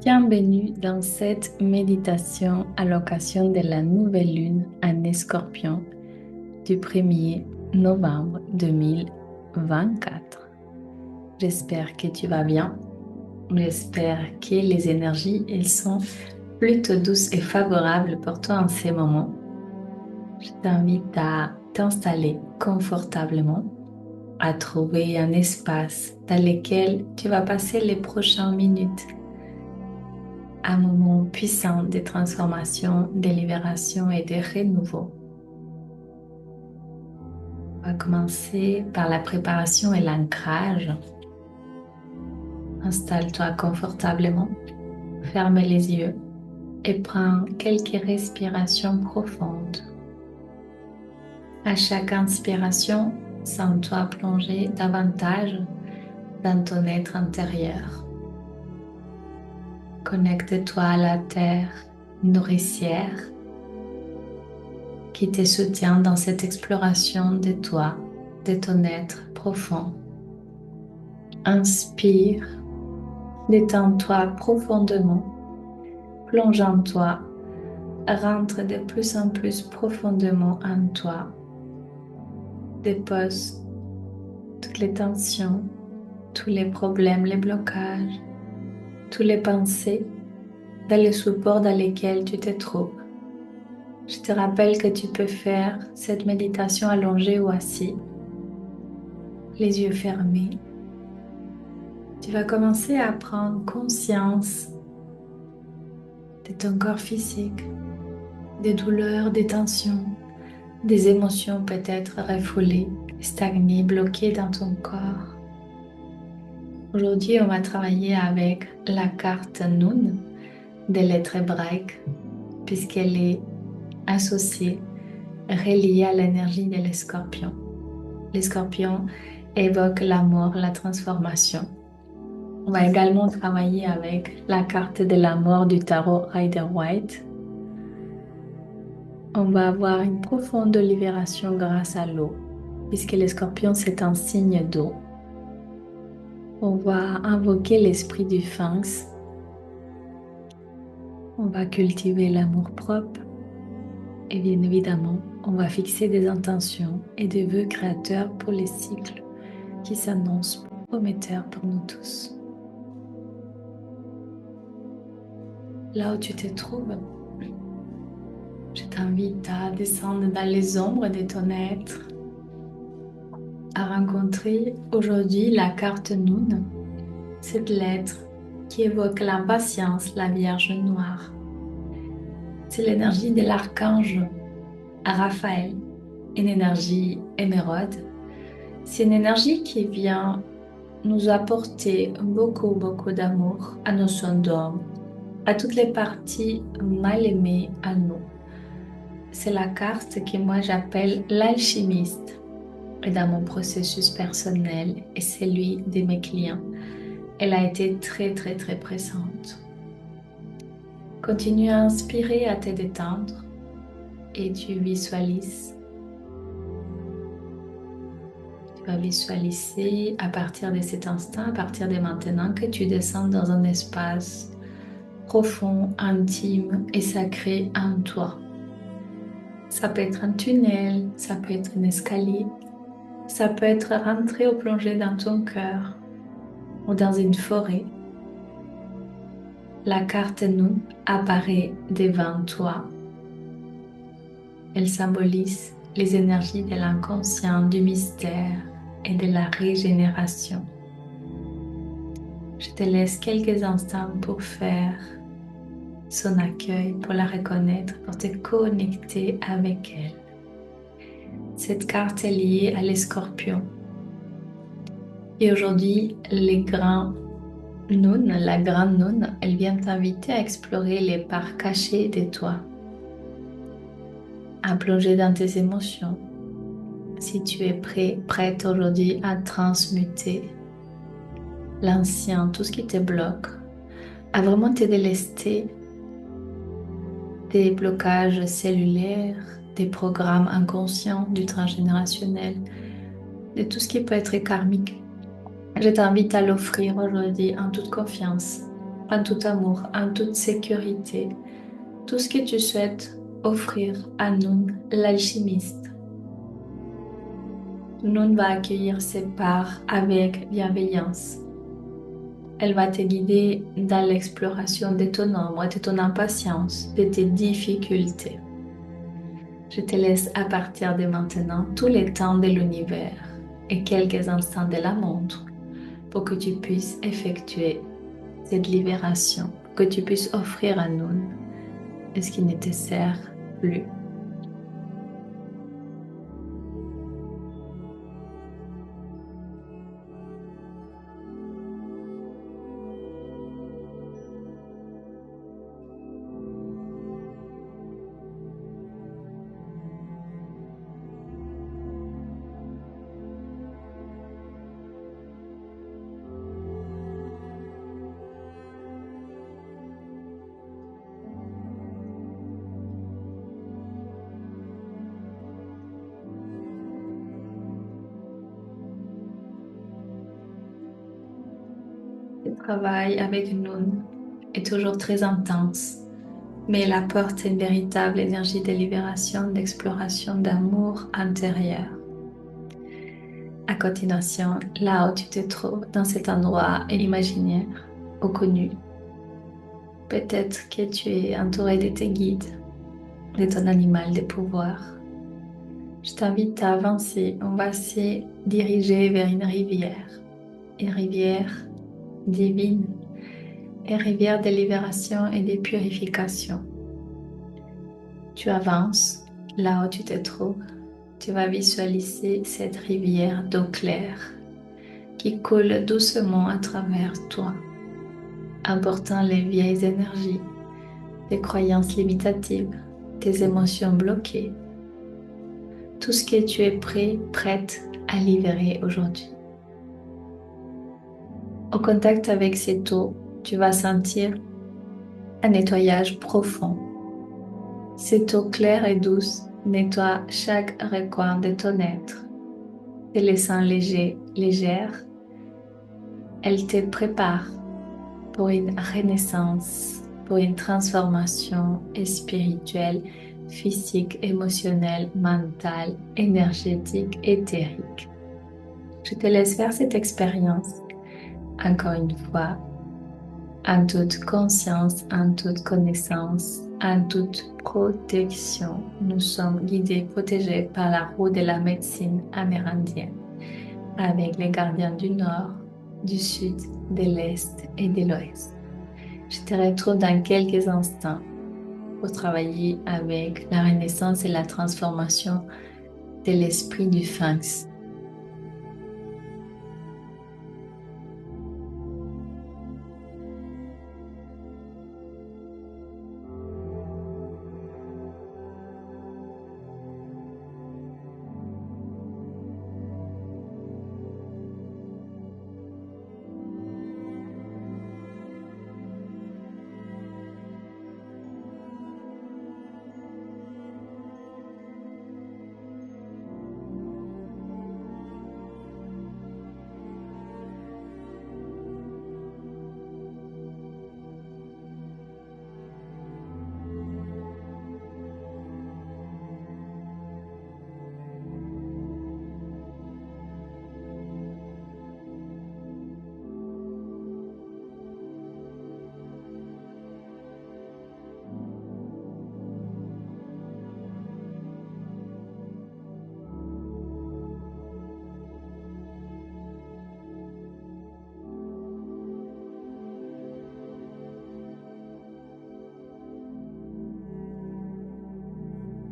Bienvenue dans cette méditation à l'occasion de la nouvelle lune en Scorpion du 1er novembre 2024. J'espère que tu vas bien. J'espère que les énergies elles sont plutôt douces et favorables pour toi en ces moments. Je t'invite à t'installer confortablement, à trouver un espace dans lequel tu vas passer les prochaines minutes, un moment puissant de transformation, de libération et de renouveau. On va commencer par la préparation et l'ancrage. Installe-toi confortablement, ferme les yeux et prends quelques respirations profondes. À chaque inspiration, sens-toi plonger davantage dans ton être intérieur. Connecte-toi à la terre nourricière qui te soutient dans cette exploration de toi, de ton être profond. Inspire, détends-toi profondément, plonge en toi, rentre de plus en plus profondément en toi. Dépose toutes les tensions, tous les problèmes, les blocages, toutes les pensées dans les supports dans lesquels tu te trouves. Je te rappelle que tu peux faire cette méditation allongée ou assis, les yeux fermés. Tu vas commencer à prendre conscience de ton corps physique, des douleurs, des tensions, des émotions peut-être refoulées, stagnées, bloquées dans ton corps. Aujourd'hui, on va travailler avec la carte Nun des lettres hébraïques puisqu'elle est associée, reliée à l'énergie de l'escorpion. L'escorpion évoque l'amour, la transformation. On va également travailler avec la carte de la mort du tarot Rider-Waite. On va avoir une profonde libération grâce à l'eau, puisque le scorpion c'est un signe d'eau. On va invoquer l'esprit du Sphinx. On va cultiver l'amour-propre. Et bien évidemment, on va fixer des intentions et des vœux créateurs pour les cycles qui s'annoncent prometteurs pour nous tous. Là où tu te trouves, je t'invite à descendre dans les ombres de ton être, à rencontrer aujourd'hui la carte Nun, cette lettre qui évoque l'impatience, la Vierge noire. C'est l'énergie de l'archange Raphaël, une énergie émeraude. C'est une énergie qui vient nous apporter beaucoup, beaucoup d'amour à nos sons d'homme, à toutes les parties mal aimées à nous. C'est la carte que moi j'appelle l'alchimiste. Et dans mon processus personnel et celui de mes clients, elle a été très, très, très présente. Continue à inspirer, à te détendre et tu visualises. Tu vas visualiser à partir de cet instant, à partir de maintenant, que tu descends dans un espace profond, intime et sacré en toi. Ça peut être un tunnel, ça peut être un escalier, ça peut être rentrer ou plonger dans ton cœur ou dans une forêt. La carte Nun apparaît devant toi. Elle symbolise les énergies de l'inconscient, du mystère et de la régénération. Je te laisse quelques instants pour faire son accueil, pour la reconnaître, pour te connecter avec elle. Cette carte est liée à l'escorpion. Et aujourd'hui, la grande Nun, elle vient t'inviter à explorer les parts cachées de toi, à plonger dans tes émotions. Si tu es prête aujourd'hui à transmuter l'ancien, tout ce qui te bloque, à vraiment te délester des blocages cellulaires, des programmes inconscients, du transgénérationnel, de tout ce qui peut être karmique. Je t'invite à l'offrir aujourd'hui en toute confiance. en tout amour, en toute sécurité, tout ce que tu souhaites offrir à Nun, l'alchimiste. Nun va accueillir ses parts avec bienveillance. Elle va te guider dans l'exploration de ton ombre, de ton impatience, de tes difficultés. Je te laisse à partir de maintenant tous les temps de l'univers et quelques instants de la montre pour que tu puisses effectuer cette libération, que tu puisses offrir à nous ce qui ne te sert plus. Le travail avec nous est toujours très intense, mais il apporte une véritable énergie de libération, d'exploration, d'amour intérieur. À continuation, là où tu te trouves, dans cet endroit imaginaire ou connu, peut-être que tu es entouré de tes guides, de ton animal de pouvoir. Je t'invite à avancer. On va se diriger vers une rivière divine, une rivière de libération et de purification. Tu avances là où tu te trouves. Tu vas visualiser cette rivière d'eau claire qui coule doucement à travers toi, emportant les vieilles énergies, tes croyances limitatives, tes émotions bloquées, tout ce que tu es prête à libérer aujourd'hui. Au contact avec cette eau, tu vas sentir un nettoyage profond. Cette eau claire et douce nettoie chaque recoin de ton être, te laissant légère. Elle te prépare pour une renaissance, pour une transformation spirituelle, physique, émotionnelle, mentale, énergétique, éthérique. Je te laisse faire cette expérience encore une fois, en toute conscience, en toute connaissance, en toute protection. Nous sommes guidés, protégés par la roue de la médecine amérindienne, avec les gardiens du nord, du sud, de l'est et de l'ouest. Je te retrouve dans quelques instants pour travailler avec la renaissance et la transformation de l'esprit du Sphinx.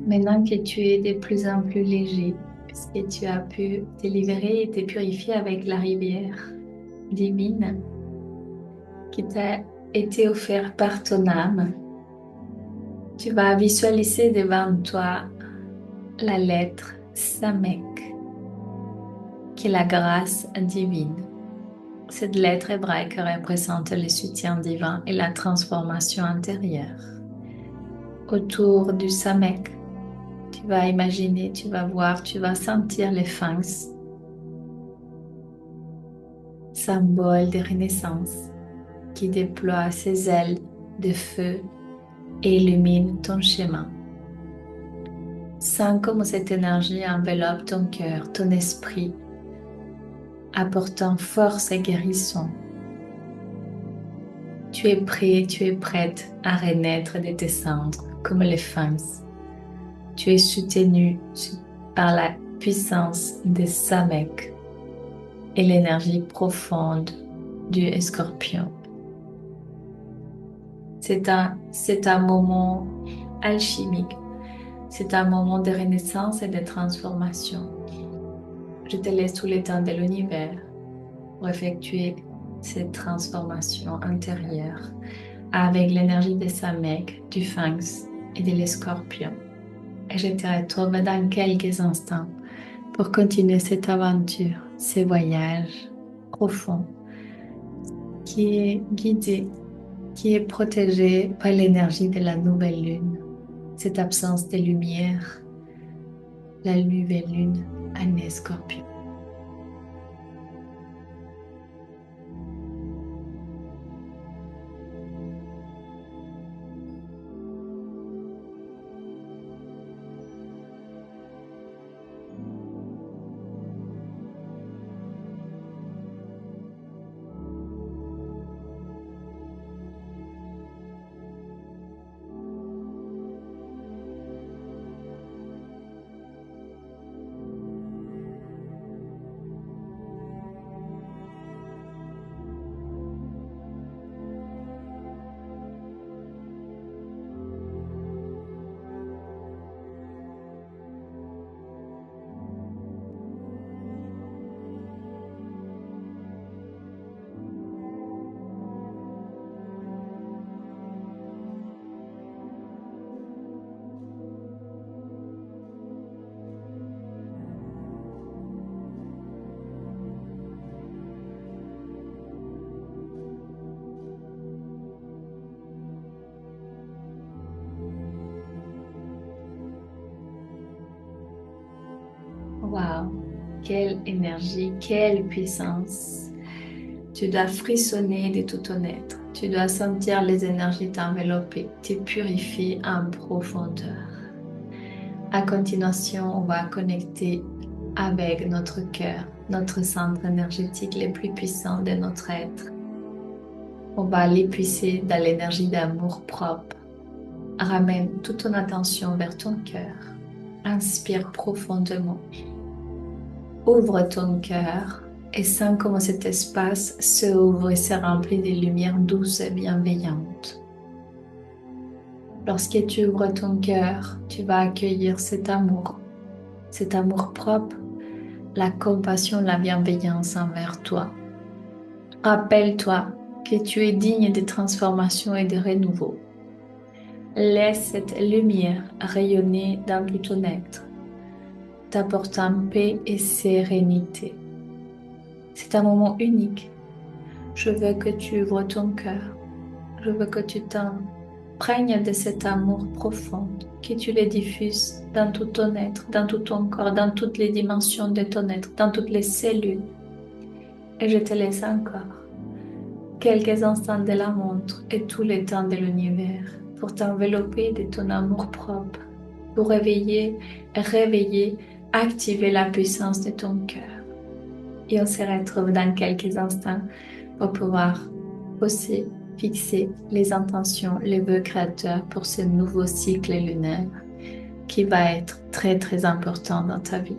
Maintenant que tu es de plus en plus léger, puisque tu as pu te libérer et te purifier avec la rivière divine qui t'a été offerte par ton âme, tu vas visualiser devant toi la lettre Samek, qui est la grâce divine. Cette lettre hébraïque représente le soutien divin et la transformation intérieure. Autour du Samek, tu vas imaginer, tu vas voir, tu vas sentir les sphinx, symbole de renaissance. qui déploie ses ailes de feu et illumine ton chemin. Sens comment cette énergie enveloppe ton cœur, ton esprit, apportant force et guérison. Tu es prêt, tu es prête à renaître de tes cendres comme les sphinx. Tu es soutenu par la puissance des Samek et l'énergie profonde du Scorpion. C'est un moment alchimique. C'est un moment de renaissance et de transformation. Je te laisse tout le temps de l'univers pour effectuer cette transformation intérieure avec l'énergie des Samek, du Sphinx et de l'Escorpion. Et je te retrouve dans quelques instants pour continuer cette aventure, ce voyage profond qui est guidé, qui est protégé par l'énergie de la nouvelle lune, cette absence de lumière, la nouvelle lune en Escorpion. Waouh, quelle énergie, quelle puissance. Tu dois frissonner de tout ton être. Tu dois sentir les énergies t'envelopper, te purifier en profondeur. À continuation, on va connecter avec notre cœur, notre centre énergétique le plus puissant de notre être. On va aller puiser dans l'énergie d'amour propre. Ramène toute ton attention vers ton cœur. Inspire profondément. Ouvre ton cœur et sens comment cet espace s'ouvre et se remplit de lumière douce et bienveillante. Lorsque tu ouvres ton cœur, tu vas accueillir cet amour propre, la compassion, la bienveillance envers toi. Rappelle-toi que tu es digne de transformation et de renouveau. Laisse cette lumière rayonner dans tout ton être, t'apportant paix et sérénité. C'est un moment unique. Je veux que tu ouvres ton cœur. Je veux que tu t'imprègnes de cet amour profond, que tu le diffuses dans tout ton être, dans tout ton corps, dans toutes les dimensions de ton être, dans toutes les cellules. Et je te laisse encore quelques instants de la montre et tout le temps de l'univers pour t'envelopper de ton amour propre, pour réveiller, activer la puissance de ton cœur. Et on se retrouve dans quelques instants pour pouvoir aussi fixer les intentions, les vœux créateurs pour ce nouveau cycle lunaire qui va être très très important dans ta vie.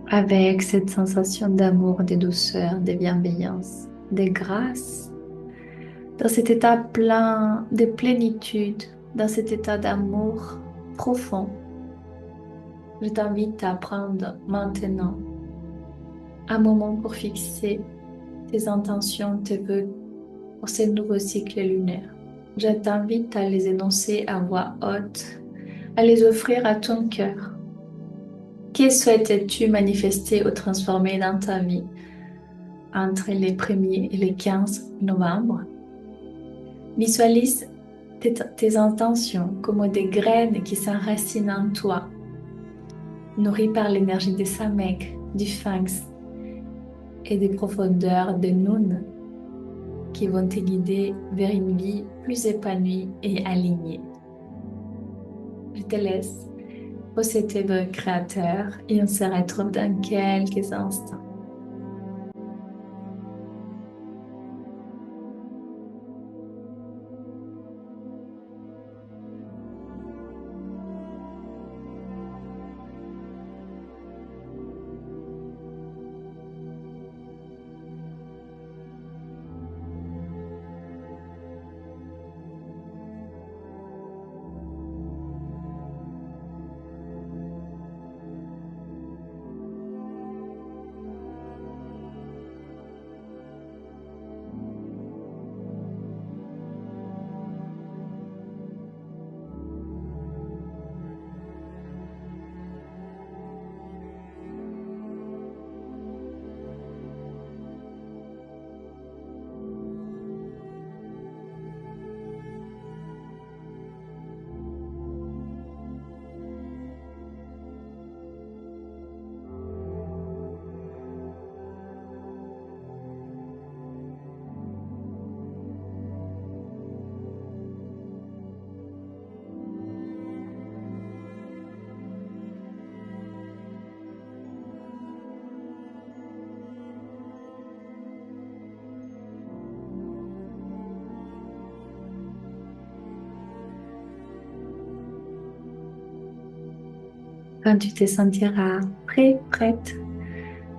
avec cette sensation d'amour, de douceur, de bienveillance, de grâce, dans cet état plein de plénitude, dans cet état d'amour profond. Je t'invite à prendre maintenant un moment pour fixer tes intentions, tes vœux pour ce nouveau cycle lunaire. Je t'invite à les énoncer à voix haute, à les offrir à ton cœur. Que souhaites-tu manifester ou transformer dans ta vie entre les 1er et les 15 novembre? Visualise tes intentions comme des graines qui s'enracinent en toi, nourries par l'énergie des Samek, du Sphinx et des profondeurs de Noun, qui vont te guider vers une vie plus épanouie et alignée. Je te laisse poser tes vœux créateurs et on se retrouve dans quelques instants. Quand tu te sentiras prêt, prête,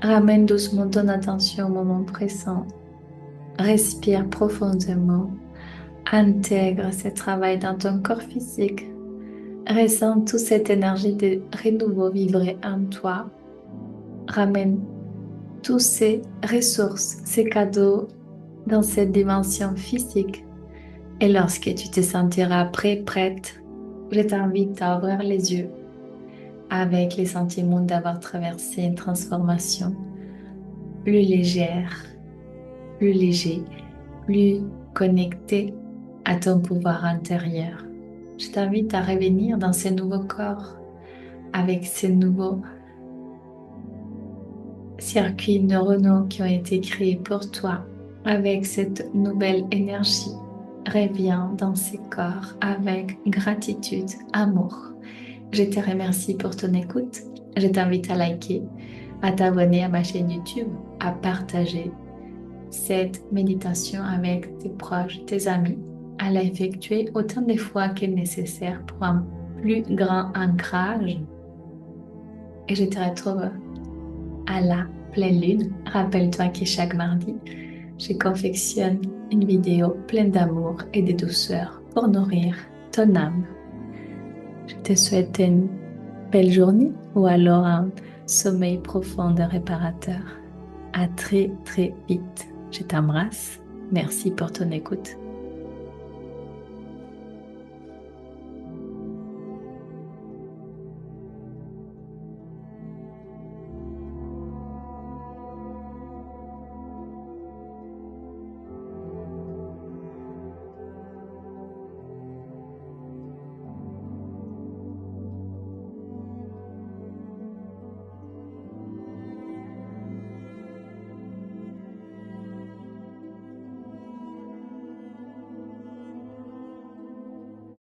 ramène doucement ton attention au moment présent. Respire profondément. Intègre ce travail dans ton corps physique. Ressens toute cette énergie de renouveau vibrer en toi. Ramène tous ces ressources, ces cadeaux dans cette dimension physique. Et lorsque tu te sentiras prêt, prête, je t'invite à ouvrir les yeux avec les sentiments d'avoir traversé une transformation plus légère, plus léger, plus connecté à ton pouvoir intérieur. Je t'invite à revenir dans ce nouveau corps avec ces nouveaux circuits neuronaux qui ont été créés pour toi, avec cette nouvelle énergie. Reviens dans ces corps avec gratitude, amour. Je te remercie pour ton écoute. Je t'invite à liker, à t'abonner à ma chaîne YouTube, à partager cette méditation avec tes proches, tes amis, à l'effectuer autant de fois que nécessaire pour un plus grand ancrage. Et je te retrouve à la pleine lune. Rappelle-toi que chaque mardi, je confectionne une vidéo pleine d'amour et de douceur pour nourrir ton âme. Je te souhaite une belle journée ou alors un sommeil profond et réparateur. À très très vite. Je t'embrasse. Merci pour ton écoute.